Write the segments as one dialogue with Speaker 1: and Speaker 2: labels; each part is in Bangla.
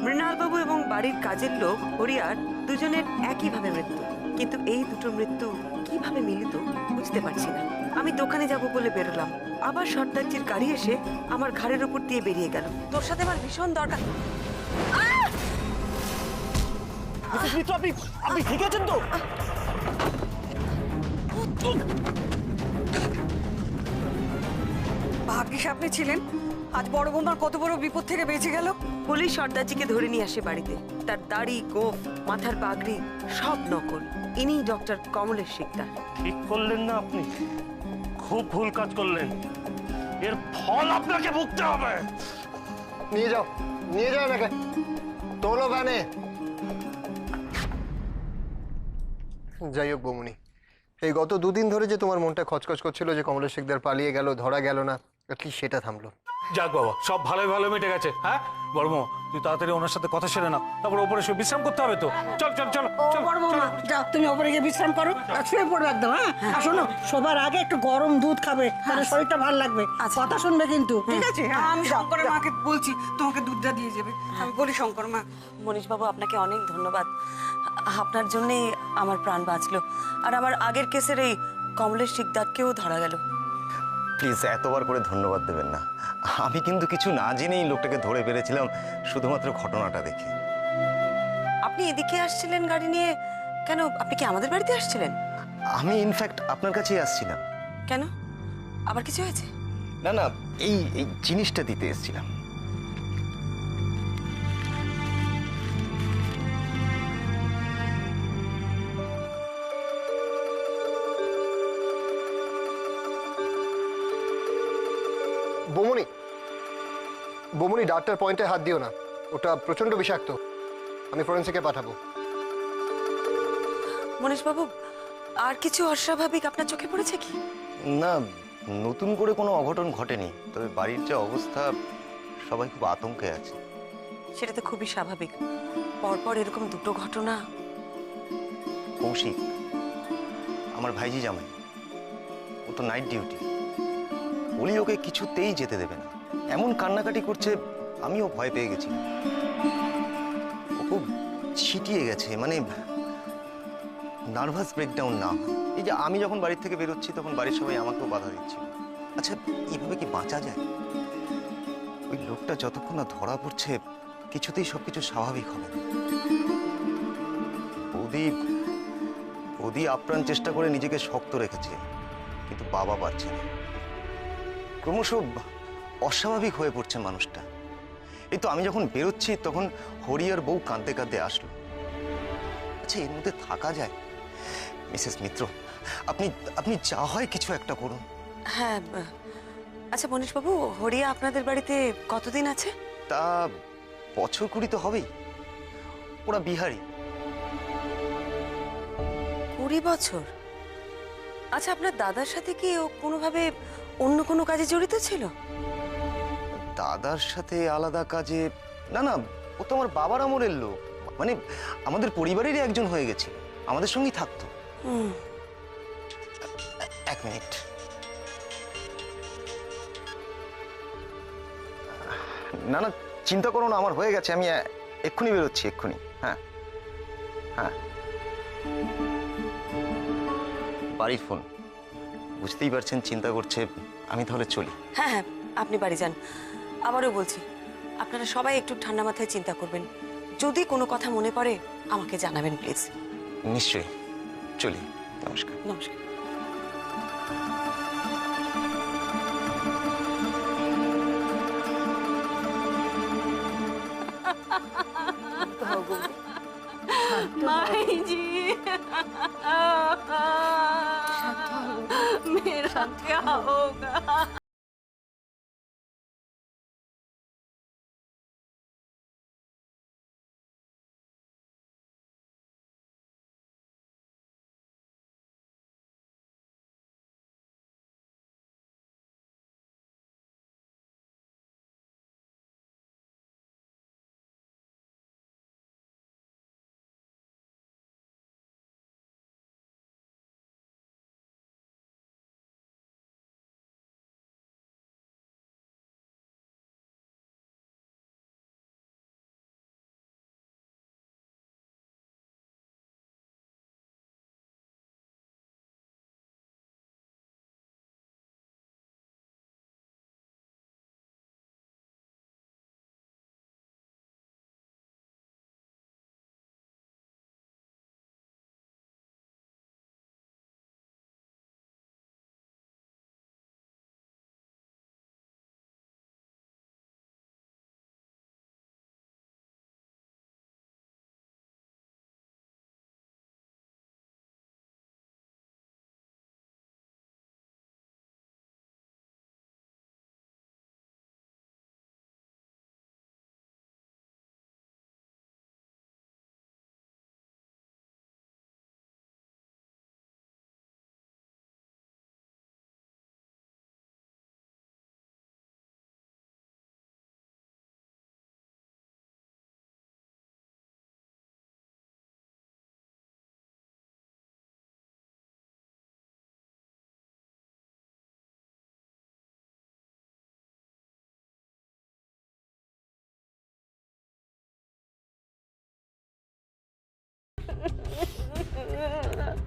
Speaker 1: মৃণালবাবু এবং বাড়ির কাজের লোক হরিয়ার দুজনের একইভাবে মৃত্যু, কিন্তু এই দুটো মৃত্যু কিভাবে মিলিত বুঝতে পারছি না। আমি দোকানে যাব বলে বেরোলাম, আবার সর্দারজির গাড়ি এসে আমার ঘাড়ের উপর দিয়ে বেরিয়ে গেল। তোর সাথে আমার ভীষণ দরকার।
Speaker 2: আপনি ঠিক আছেন তো?
Speaker 3: ভাগ্যিস আপনি ছিলেন, আজ বড় বৌমার কত বড় বিপদ থেকে বেঁচে গেল।
Speaker 1: পুলিশ সর্দারজিকে ধরে নিয়ে আসে বাড়িতে। তার দাড়ি, গোঁফ, মাথার পাগড়ি সব নকল। ইনি ডক্টর কমলেশ শিকদার।
Speaker 2: ঠিক করলেন না আপনি, খুব ভুল কাজ করলেন। এর ফল আপনাকে ভুগতে হবে।
Speaker 4: নিয়ে যাও এনাকে, তোলো ভ্যানে। যাই হোক বৌমনি, এই গত দুদিন ধরে যে তোমার মনটা খচখচ করছিল যে কমলেশ শিকদার পালিয়ে গেল, ধরা গেল না, অ্যাটলিস্ট সেটা থামলো।
Speaker 5: যাক বাবা, সব ভালোই ভালো মিটে গেছে। হ্যাঁ বড় মা, তুই তাড়াতাড়ি ওনার সাথে কথা সেরে নাও, তারপর ওপরে শুয়ে বিশ্রাম করতে হবে তো। চল চল চল চল
Speaker 3: বড় বৌমা যাও, তুমি ওপরে গিয়ে বিশ্রাম করো, আর শুয়ে পড়বে একদম। হ্যাঁ, আর শোনো, সবার আগে একটু গরম দুধ খাবে, তাহলে শরীরটা ভালো লাগবে। কথা শুনবে কিন্তু, ঠিক আছে? আমি শঙ্করের মাকে বলছি তোমাকে দুধটা দিয়ে যাবে। আমি বলি শঙ্কর মা।
Speaker 1: মনীষবাবু, আপনাকে অনেক ধন্যবাদ। আপনার জন্যেই আমার প্রাণ বাঁচলো, আর আমার আগের কেসের এই কমলেশ শিকদারকেও ধরা গেল।
Speaker 6: প্লিজ এতবার করে ধন্যবাদ দেবেন না। আমি কিন্তু কিছু না জেনেই লোকটাকে ধরে ফেলেছিলাম, শুধুমাত্র ঘটনাটা দেখে।
Speaker 1: আপনি এদিকে আসছিলেন গাড়ি নিয়ে কেন? আপনি কি আমাদের বাড়িতে আসছিলেন?
Speaker 6: আমি ইনফ্যাক্ট আপনার কাছেই আসছিলাম।
Speaker 1: কেন, আবার কিছু হয়েছে?
Speaker 6: না না, এই এই জিনিসটা দিতে এসেছিলাম।
Speaker 4: বৌমনি ডাক্তার পয়েন্টে হাত দিও না, ওটা প্রচন্ড বিষাক্ত। আমি ফরেন্সিকে পাঠাবো।
Speaker 1: মনীষবাবু, আর কিছু অস্বাভাবিক আপনার চোখে পড়েছে কি?
Speaker 6: না, নতুন করে কোনো অঘটন ঘটেনি, তবে বাড়ির যে অবস্থা, সবাই খুব আতঙ্কে আছে।
Speaker 1: সেটা তো খুবই স্বাভাবিক, পরপর এরকম দুটো ঘটনা।
Speaker 6: কৌশিক, আমার ভাইজি জামাই, ও তো নাইট ডিউটি। ওলি ওকে কিছুতেই যেতে দেবে না, এমন কান্নাকাটি করছে, আমিও ভয় পেয়ে গেছি। ও খুব ছিটিয়ে গেছে, মানে নার্ভাস ব্রেকডাউন না হয়। এই যে আমি যখন বাড়ির থেকে বেরোচ্ছি তখন বাড়ির সবাই আমাকেও বাধা দিচ্ছিল। আচ্ছা, এইভাবে কি বাঁচা যায়? ওই লোকটা যতক্ষণ না ধরা পড়ছে কিছুতেই সবকিছু স্বাভাবিক হবে না। বৌদি আপ্রাণ চেষ্টা করে নিজেকে শক্ত রেখেছে, কিন্তু বাবা পারছে না। ক্রমশ অস্বাভাবিক হয়ে পড়ছে মানুষটা। এই তো আমি যখন বেরোচ্ছি তখন হরিয়ার বউ কাঁদতে কাঁদতে আসলো। আচ্ছা, এর মধ্যে থাকা যায়? মিসেস মিত্র, আপনি যা হয় কিছু একটা করুন।
Speaker 1: হ্যাঁ, আচ্ছা মনীষবাবু, হরিয়া আপনাদের বাড়িতে কতদিন আছে?
Speaker 6: তা বছর 20 তো হবেই। ওরা বিহারি।
Speaker 1: 20 বছর? আচ্ছা, আপনার দাদার সাথে কি ও কোনোভাবে অন্য কোনো কাজে জড়িত ছিল?
Speaker 6: দাদার সাথে আলাদা কাজে? না না, ও তো আমার বাবার আমলের লোক, মানে আমাদের পরিবারেরই একজন হয়ে গেছিল, আমাদের সঙ্গেই থাকতো। এক মিনিট। না না, চিন্তা করো না, আমার হয়ে গেছে, আমি এক্ষুনি বেরোচ্ছি, এক্ষুনি। হ্যাঁ হ্যাঁ, বাড়ির ফোন, বুঝতেই পারছেন চিন্তা করছে। আমি তাহলে চলি।
Speaker 1: হ্যাঁ হ্যাঁ, আপনি বাড়ি যান। আবারও বলছি, আপনারা সবাই একটু ঠান্ডা মাথায় চিন্তা করবেন। যদি কোনো কথা মনে পড়ে আমাকে জানাবেন প্লিজ।
Speaker 6: নিশ্চয়ই, চলি। নমস্কার।
Speaker 1: নমস্কার।
Speaker 3: माई जी मेरा क्या होगा?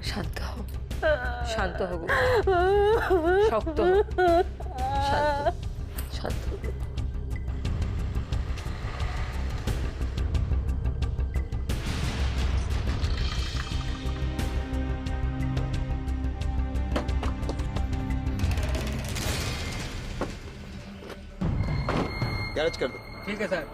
Speaker 7: শান্ত হও, শান্ত হও গো। শক্ত হও, শান্ত, শান্ত হও।
Speaker 6: गैरेज कर दो।
Speaker 5: ঠিক আছে স্যার।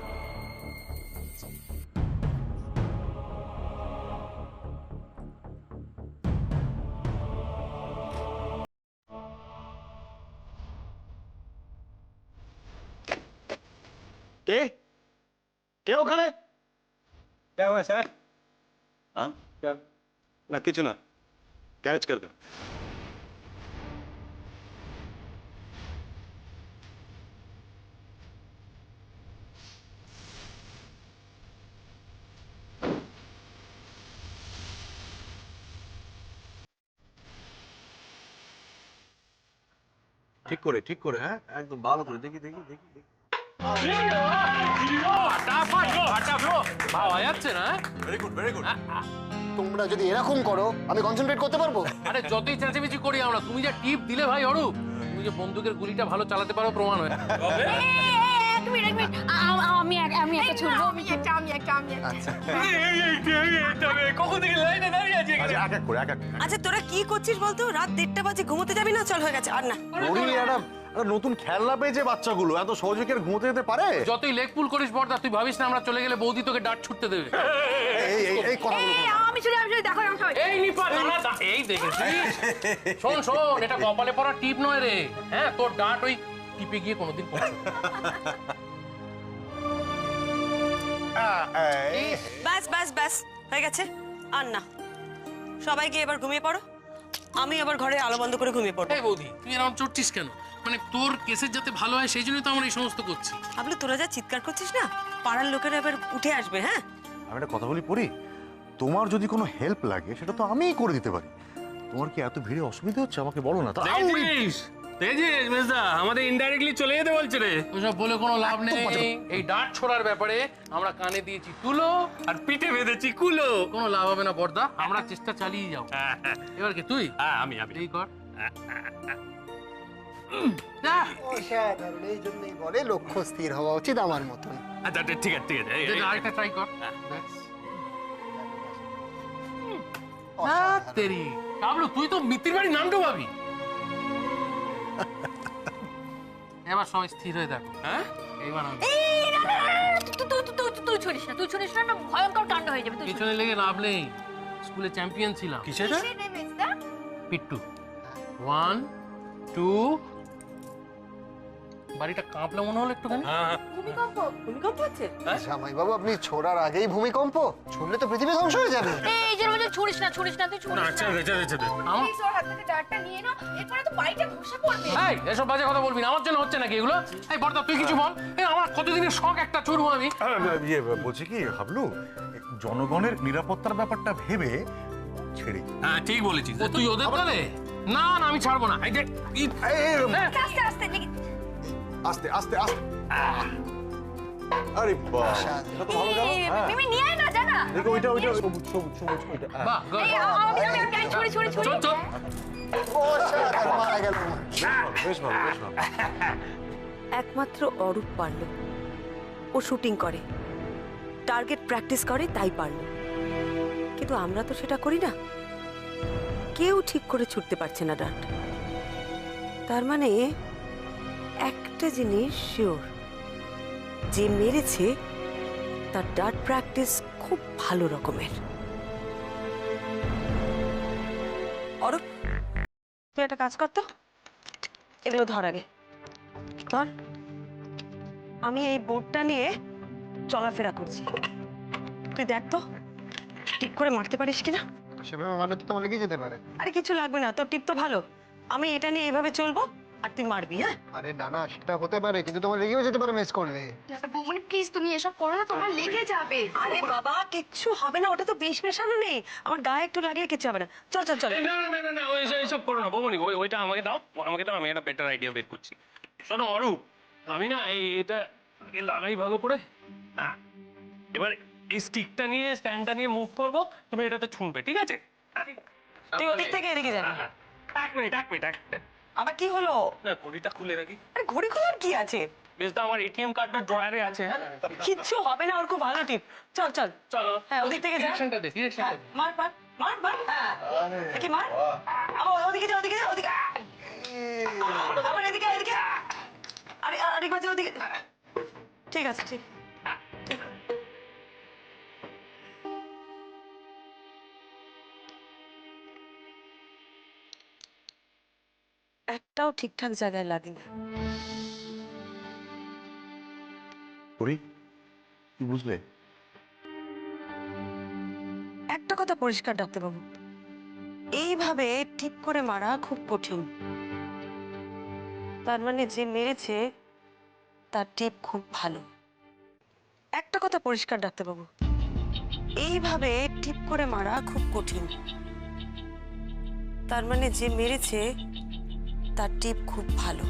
Speaker 6: কে কে ওখানে?
Speaker 2: क्या हुआ सर?
Speaker 6: हाँ
Speaker 2: क्या?
Speaker 6: ना কিছু না, গ্যারেজ कर दो।
Speaker 8: ঠিক করে হ্যাঁ একদম ভালো করে দেখি দেখি দেখি দেখি ভেরি গুড ভেরি গুড।
Speaker 4: তোমরা যদি এরকম করো আমি কনসেন্ট্রেট করতে পারবো?
Speaker 9: আরে যতই চেঁচামেচি করি আমরা, তুমি যা টিপ দিলে ভাই অরূপ, তুমি যে বন্দুকের গুলিটা ভালো চালাতে পারো প্রমাণ হয়।
Speaker 7: আমি একটা ছুড়বো।
Speaker 9: কখন থেকে লাইনে দাঁড়িয়ে আছি?
Speaker 8: আচ্ছা এক এক করে এক এক।
Speaker 1: আচ্ছা তোরা কি করছিস বলতো? রাত 1টা বাজে, ঘুমোতে যাবি না? চল, হয়ে গেছে, আর না।
Speaker 8: ওরে একটা নতুন খেলনা পেয়েছে বাচ্চাগুলো, এত সহজে কি আর ঘুমোতে যেতে পারে?
Speaker 9: যতই লেগ পুল করিস বড়দা, তুই ভাবিস না আমরা চলে গেলে বৌদি তোকে ডাট ছুটতে দেবে।
Speaker 8: এই এই এই কথাগুলো
Speaker 7: আমি শুনে দেখো আমি সবাই।
Speaker 9: এই নিপা দাঁড়া, এই দেখেছিস? শোন শোন, এটা কপালে পড়া টিপ নয় রে। হ্যাঁ, তোর ডাট ওই টিপে গিয়ে কোনোদিন পৌঁছবে।
Speaker 1: ব্যাস ব্যাস ব্যাস, হয়ে গেছে, আর না। সবাই গিয়ে এবার ঘুমিয়ে পড়ো, আমি আবার ঘরে আলো বন্ধ করে ঘুমিয়ে পড়বো।
Speaker 9: এই বৌদি, তুই এরকম চড়ছিস কেন? মানে তোর কেসের যাতে ভালো হয় সেই জন্যই তো আমরা এই সমস্ত করছি।
Speaker 1: ভাবলো তোরা যা চিৎকার করছিস না, পাড়ার লোকেরা এবার উঠে আসবে। হ্যাঁ,
Speaker 8: আমি একটা কথা বলি পড়ি, তোমার যদি কোনো হেল্প লাগে সেটা তো আমিই করে দিতে পারি। তোমার কি এত ভিড়ে অসুবিধা হচ্ছে আমাকে বলো না।
Speaker 9: আমাদের ইনডাইরেক্টলি চলে যেতে বলছে রে। ওসব বলে কোনো লাভ নেই। এই ডাট ছোড়ার ব্যাপারে আমরা কানে দিয়েছি তুলো আর পিঠে বেঁধেছি কুলো। কোনো লাভ হবে না বর্দা, আমরা চেষ্টা চালিয়ে যাও। এবার কি তুই? আমি এই কর।
Speaker 4: অসাধারণ, এই জন্যই বলে লক্ষ্য স্থির হওয়া উচিত আমার মতন।
Speaker 9: আচ্ছা ঠিক আছে ঠিক আছে, আরেকটা ট্রাই কর। তেরি কাবলু, তুই তো মিত্তির বাড়ির নাম ডোবাবি। এবার সবাই স্থির হয়ে দেখো। হ্যাঁ, এইবার
Speaker 7: তুই ছড়িস না, তুই ছড়িস না, না ভয়ঙ্কর কাণ্ড হয়ে যাবে।
Speaker 9: পিছনে লেগে লাভ নেই, স্কুলে চ্যাম্পিয়ন ছিলাম।
Speaker 8: কিসেটা?
Speaker 9: পিট্টু 1 2 বাড়িটা কাঁপলে মনে হলো একটুখানি।
Speaker 1: ভূমিকম্প হচ্ছে।
Speaker 4: জামাই বাবু, আপনি ছোড়ার আগেই ভূমিকম্প? শুনলে তো পৃথিবী ধ্বংস হয়ে যাবে।
Speaker 7: এই যে বলছে ছড়িস না, ছড়িস না, তুই ছড়িস না।
Speaker 9: আমার
Speaker 7: ওর হাত থেকে ডারটা নিয়ে নাও, এরপরে তো বাড়িটা ধসে পড়বে।
Speaker 9: এই এসব বাজে কথা বলবি না, আমার জন্য হচ্ছে নাকি এগুলো? এই বর্দা তুই কিছু বল। এই আমার কতদিনের শখ একটা চড়বো আমি।
Speaker 8: ইয়ে বলছি কি হাবলু, জনগণের নিরাপত্তার ব্যাপারটা ভেবে ছেড়ে।
Speaker 9: হ্যাঁ ঠিক বলেছিস। তুই ওদের দলে? না না, আমি ছাড়বো না। এই যে
Speaker 7: আস্তে আস্তে দেখি।
Speaker 8: আস্তে আস্তে আস্তে। আরে বাহ, এটা তো ভালো গেল। হ্যাঁ
Speaker 7: মিমি নিয়ে আয় না, জানা।
Speaker 8: দেখো ওইটা ওইটা সবুজ সবুজ সবুজ ওইটা।
Speaker 9: বাহ good।
Speaker 7: এই আমি ছড়ি ছড়ি ছড়ি।
Speaker 9: চল চল।
Speaker 4: অসাধারণ, মারা গেল।
Speaker 8: বেশ ভালো বেশ ভালো।
Speaker 1: একমাত্র অরূপ পারল। ও শুটিং করে, টার্গেট প্র্যাকটিস করে, তাই পারল। কিন্তু আমরা তো সেটা করি না। কেউ ঠিক করে ছুটতে পারছে না ডাট। তার মানে একটা জিনিস শিওর, যে মেরেছে তার ডাট প্র্যাকটিস খুব ভালো রকমের। অরূপ, তুই একটা কাজ কর তো, এগুলো ধর আগে ধর। আমি এই বোর্ডটা নিয়ে চলাফেরা করছি, তুই দেখ তো ঠিক করে মারতে পারিস কিনা।
Speaker 4: সেভাবে মানে তো তোমার লেগে যেতে পারে।
Speaker 1: আরে কিছু লাগবে না, তোর টিপ তো ভালো। আমি এটা নিয়ে এভাবে চলবো আর তুই মারবি। হ্যাঁ,
Speaker 4: আরে না সেটা হতে পারে, কিন্তু তোমার লেগেও যেতে পারে মিস করলে।
Speaker 7: বৌমনি প্লিজ তুমি এসব করো না, তোমার লেগে যাবে।
Speaker 1: আরে বাবা কিচ্ছু হবে না, ওটা তো বিষ মেশানো নেই। আমার গায়ে একটু লাগলে কিচ্ছু হবে না। চল চল চল।
Speaker 9: না না না না, ওইসব করো না বৌমনি। ওইটা আমাকে দাও, আমি একটা বেটার আইডিয়া বের করছি। শোনো অরূপ, আমি না এটা লাগাই ভালো করে। এবার এই স্টিকটা নিয়ে স্ট্যান্ডটা নিয়ে মুভ করবো, তুমি এটাতে ছুঁড়বে, ঠিক আছে?
Speaker 1: তুই ওদিক থেকে এদিকে যাবি।
Speaker 2: এক মিনিট
Speaker 1: আবার কি হলো?
Speaker 2: ঘড়িটা খুলে রাখি।
Speaker 1: আরে ঘড়ি খোলার কি আছে?
Speaker 2: বেশ তো আমার এটিএম কার্ডটা ড্রয়ারে আছে। হ্যাঁ
Speaker 1: কিচ্ছু হবে না, ওর খুব ভালো টিপ। চল চল
Speaker 2: চলো।
Speaker 1: হ্যাঁ ওদিক থেকে যা।
Speaker 9: ডিরেকশনটা দে, ডিরেকশনটা
Speaker 1: হ্যাঁ,
Speaker 9: দে।
Speaker 1: মার মার মার মার। হ্যাঁ দেখি মার। আবার ওদিকে যা, ওদিকে যা, ওদিকে। আবার এদিকে এদিকে। আরে আরেকবার যা ওদিকে। ঠিক আছে ঠিক। একটাও ঠিকঠাক জায়গায় লাগেনি।
Speaker 8: পরি কি বুঝলে?
Speaker 1: একটা কথা পরিষ্কার ডাক্তারবাবু, এইভাবে ঠিক করে মারা খুব কঠিন। তার মানে যে মেরেছে তার টিপ খুব ভালো। একটা কথা পরিষ্কার ডাক্তারবাবু, এইভাবে টিপ করে মারা খুব কঠিন। তার মানে যে মেরেছে তার টিপ খুব ভালো।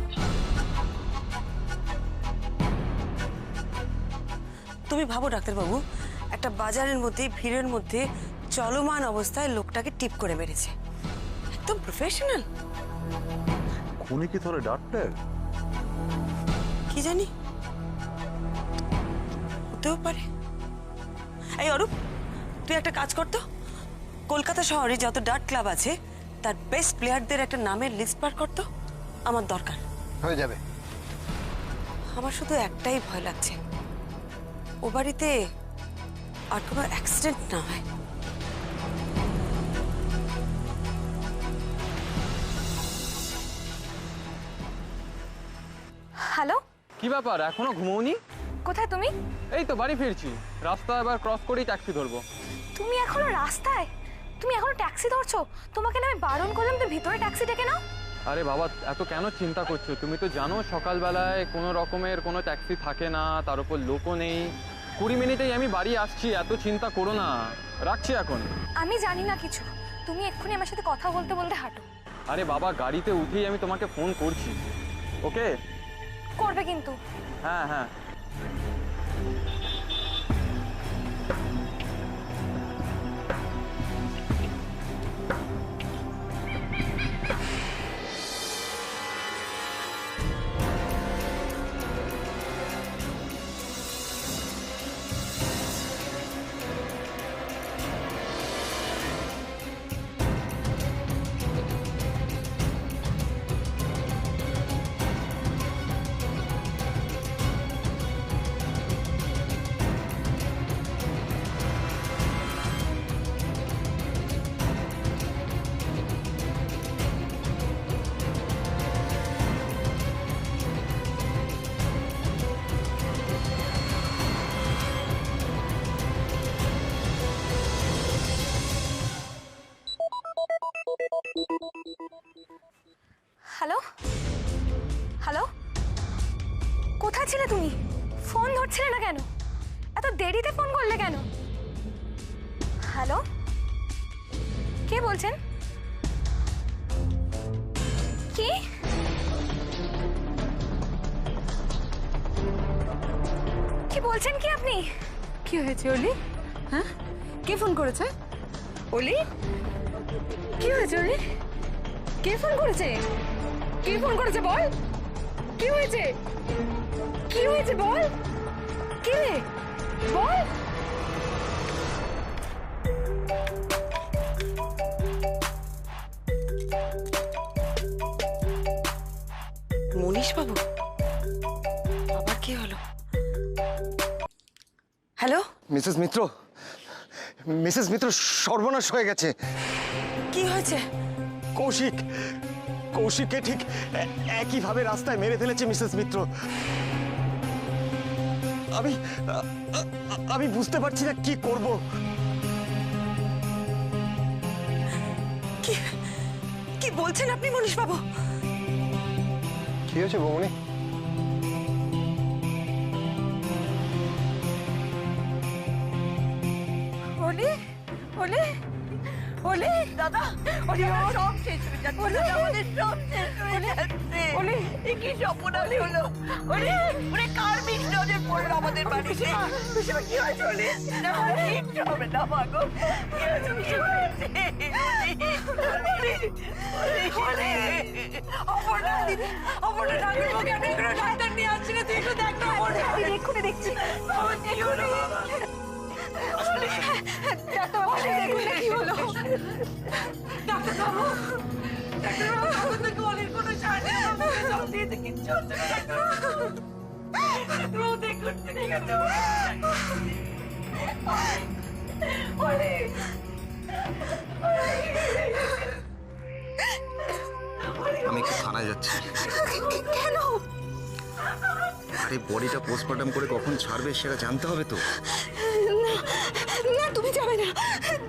Speaker 1: তুমি ভাবো ডাক্তারবাবু, একটা বাজারের মধ্যে ভিড়ের মধ্যে চলমান অবস্থায় লোকটাকে টিপ করে মেরেছে, একদম প্রফেশনাল।
Speaker 8: খুনি কি ধরে ডাক্তার?
Speaker 1: কি জানি, হতেও পারে। এই অরূপ, তুই একটা কাজ কর তো, কলকাতা শহরে যত ডার্ট ক্লাব আছে তার বেস্ট প্লেয়ারদের একটা নামের লিস্ট বার কর তো, আমার দরকার।
Speaker 4: হয়ে যাবে।
Speaker 1: আমার শুধু একটাই ভয় লাগছে, ও বাড়িতে আর কোনো অ্যাক্সিডেন্ট না হয়।
Speaker 7: হ্যালো,
Speaker 10: কি ব্যাপার, এখনো ঘুমোওনি?
Speaker 7: কোথায় তুমি?
Speaker 10: এই তো বাড়ি ফিরছি, রাস্তা এবার ক্রস করেই ট্যাক্সি ধরবো।
Speaker 7: তুমি এখনো রাস্তায়? তুমি এখনো ট্যাক্সি ধরছো? তোমাকে না আমি বারণ করলাম তুমি ভিতরে ট্যাক্সি ডেকে নাও।
Speaker 10: আরে বাবা, এত কেন চিন্তা করছো? তুমি তো জানো সকালবেলায় কোনো রকমের কোনো ট্যাক্সি থাকে না, তার উপর লোকও নেই। 20 মিনিটেই আমি বাড়ি আসছি, এত চিন্তা করো না। রাখছি এখন।
Speaker 7: আমি জানি না কিছু, তুমি এক্ষুনি আমার সাথে কথা বলতে বলতে হাঁটো।
Speaker 10: আরে বাবা, গাড়িতে উঠেই আমি তোমাকে ফোন করছি। ওকে?
Speaker 7: করবে কিন্তু।
Speaker 10: হ্যাঁ হ্যাঁ।
Speaker 7: হ্যালো হ্যালো, কোথায় ছিলে তুমি? ফোন ধরছিলে না কেন? এত দেরিতে ফোন করলে কেন? হ্যালো, কে বলছেন? কি কি বলছেন কি আপনি?
Speaker 3: কি হয়েছে অলি? হ্যাঁ, কে ফোন করেছে? অলি, কি হয়েছে অলি? কে ফোন করেছে? কে ফোন করেছে বল? কি হয়েছে? কি হয়েছে বল? কি রে বল?
Speaker 1: মনীশ বাবু, আবার কি হলো? হ্যালো,
Speaker 6: মিসেস মিত্র, মিসেস মিত্র, সর্বনাশ হয়ে গেছে।
Speaker 1: কি হয়েছে?
Speaker 6: কৌশিক, কৌশিককে ঠিক একইভাবে রাস্তায় মেরে ফেলেছে মিসেস মিত্র। আমি আমি বুঝতে পারছি না কি করব।
Speaker 1: কি বলছেন আপনি মনীশ বাবু?
Speaker 4: কি হয়েছে বৌমনি?
Speaker 3: অলি, অলি, অলি,
Speaker 1: দাদা,
Speaker 3: অলি, সব শেষ হয়ে
Speaker 1: যাচ্ছে, আমাদের সব শেষ হয়ে যাচ্ছে। এ কি সর্বনাশ হলো? ওরে ওরে কার বিষ নজর পড়লো আমাদের বাড়িতে? এসব কি হয়েছে ওরে? না, কিচ্ছু হবে না মা গো। কি হয়েছে? কি হয়েছে? ওরে, অপর্ণা দিদি, অপর্ণা ডাক্তার কেন এগুলো ডাক্তার নিয়ে আসছি না? তুই একটু দেখ না অপর্ণা। এক্ষুনি দেখছি। আমার কি হলো? ডাক্তারবাবু দেখুন না কি হলো। ডাক্তারবাবু, ডাক্তারবাবু তখন থেকে অলির কোনো সার নেই। আমার মুখে জল দিয়েছে, কিচ্ছু হচ্ছে না ডাক্তারবাবু। ডাক্তারবাবু দেখুন, ঠিক আছে? অলি,
Speaker 6: আমি একটু থানায় যাচ্ছি।
Speaker 7: কেন?
Speaker 6: আরে বডিটা পোস্টমর্টম করে কখন ছাড়বে সেটা জানতে হবে তো।
Speaker 7: না তুমি যাবে না।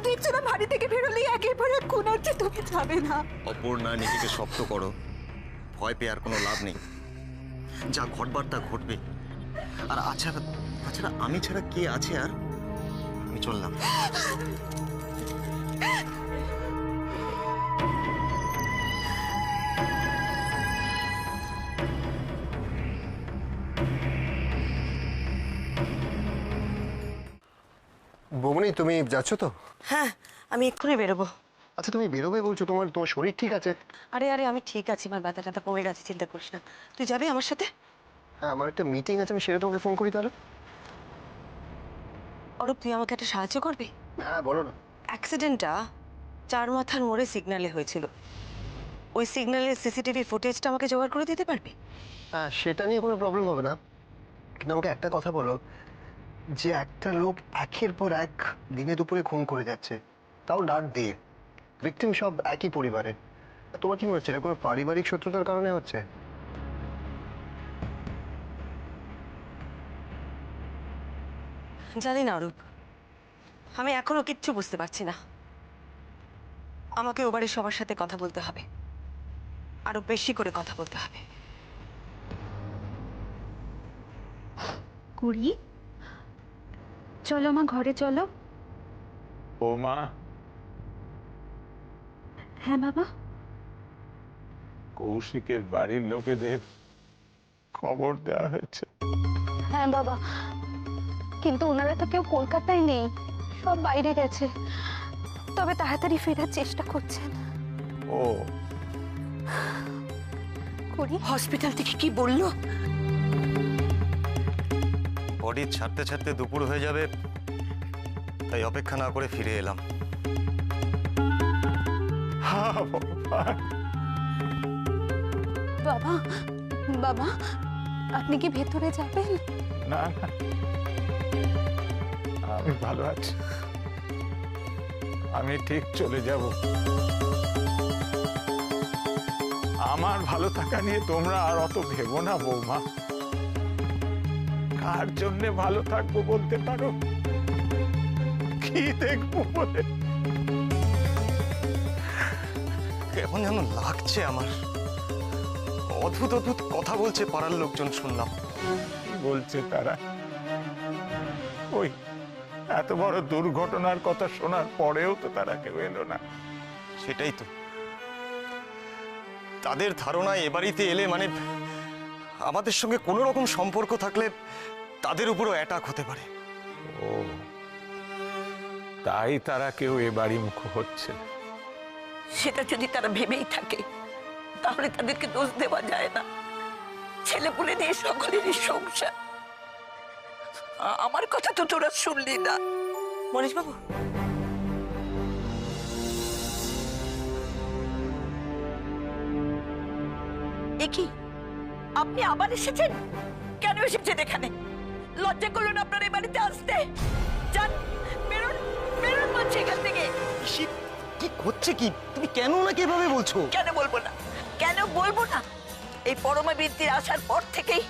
Speaker 7: দেখছো না বাড়ি থেকে বেরোলেই একের পর এক খুন হচ্ছে, তুমি যাবে না।
Speaker 6: অপর্ণা, নিজেকে শক্ত করো, ভয় পেয়ে আর কোনো লাভ নেই। যা ঘটবার তা ঘটবে। আর তাছাড়া আমি ছাড়া কে আছে আর? আমি চললাম।
Speaker 4: বৌমনি, তুমি যাচ্ছ তো?
Speaker 1: হ্যাঁ, আমি এক্ষুনি বেরোবো।
Speaker 4: আচ্ছা, তুমি বেরোবে বলছো, তোমার তোমার শরীর ঠিক আছে?
Speaker 1: আরে আরে আমি ঠিক আছি, আমার ব্যথা ট্যাথা কমে গেছে, চিন্তা করিস না। তুই যাবি আমার সাথে?
Speaker 4: হ্যাঁ, আমার একটা মিটিং আছে, আমি সেটা তোমাকে ফোন করি তাহলে।
Speaker 1: অরূপ, তুই আমাকে একটা সাহায্য করবি?
Speaker 4: হ্যাঁ, বলো না।
Speaker 1: অ্যাক্সিডেন্টটা চার মাথার মোড়ে সিগন্যালে হয়েছিল। ওই সিগন্যালের সিসিটিভি ফুটেজটা আমাকে জোগাড় করে দিতে পারবি?
Speaker 4: হ্যাঁ, সেটা নিয়ে কোনো প্রবলেম হবে না, কিন্তু আমাকে একটা কথা বলো, যে একটা লোক একের পর এক দিনে দুপুরে খুন করে যাচ্ছে, তাও ডাক দিয়ে, ভিকটিম সব একই পরিবারের, তোমার কি মনে হচ্ছে এটা কোনো পারিবারিক শত্রুতার কারণে হচ্ছে?
Speaker 1: জানি না অরূপ, আমি এখনো কিচ্ছু বুঝতে পারছি না। আমাকে ও বাড়ির সবার সাথে কথা বলতে হবে, আরো বেশি করে কথা বলতে হবে।
Speaker 7: কুড়ি, চলো মা ঘরে চলো।
Speaker 5: ও মা,
Speaker 7: হ্যাঁ বাবা।
Speaker 5: কৌশিকের বাড়ির লোকেদের খবর দেওয়া হয়েছে।
Speaker 7: হ্যাঁ বাবা, কিন্তু ওনারা তো কেউ কলকাতায় নেই, সব বাইরে গেছে, তবে তাড়াতাড়ি ফেরার চেষ্টা করছেন।
Speaker 5: ও,
Speaker 7: কুড়ি,
Speaker 1: হসপিটাল থেকে কি বললো?
Speaker 6: বডি ছাড়তে ছাড়তে দুপুর হয়ে যাবে, তাই অপেক্ষা না করে ফিরে এলাম।
Speaker 7: বাবা, বাবা আপনি কি ভেতরে যাবেন?
Speaker 5: না না, আমি ভালো আছি, আমি ঠিক চলে যাব। আমার ভালো থাকা নিয়ে তোমরা আর অত ভেবো না বৌমা। কার জন্য ভালো থাকবো বলতে পারো? কি দেখবো বলে?
Speaker 6: কেমন যেন লাগছে আমার। অদ্ভুত অদ্ভুত কথা বলছে পাড়ার লোকজন, শুনলাম।
Speaker 5: কি বলছে তারা? ওই এত বড় দুর্ঘটনার কথা শোনার পরেও তো তারা কেউ এলো না।
Speaker 6: সেটাই তো, তাদের ধারণা এ বাড়িতে এলে মানে আমাদের সঙ্গে কোনো রকম সম্পর্ক থাকলে তাদের উপরও অ্যাটাক হতে পারে।
Speaker 5: ও, তাই তারা কেউ এ বাড়ি মুখ হচ্ছে।
Speaker 1: সেটা যদি তারা ভেবেই থাকে, তাহলে তাদেরকে দোষ দেওয়া যায় না। ছেলেপুলে নিয়ে সকলেরই সংসার। আমার কথা তো তোরা শুনলি না। মনীশ বাবু, এ কি আপনি আবার এসেছেন? কেন এসেছেন এখানে? লজ্জা করলো না আপনার এই বাড়িতে আসতে? যান, বেরোন, বেরোন বলছি এখান থেকে।
Speaker 6: কি হচ্ছে কি? তুমি কেন ওনাকে এভাবে বলছো?
Speaker 1: কেন বলবো না? কেন বলবো না? এই পরমাবৃত্তির আসার পর থেকেই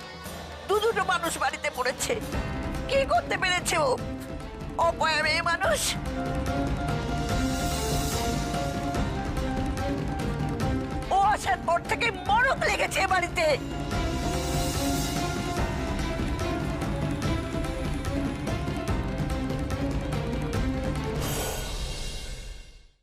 Speaker 1: দুটো মানুষ বাড়িতে পড়েছে। কি করতে পেরেছে ও? অপয়া মেয়ে মানুষ। ও আসার পর থেকে মরক লেগেছে বাড়িতে।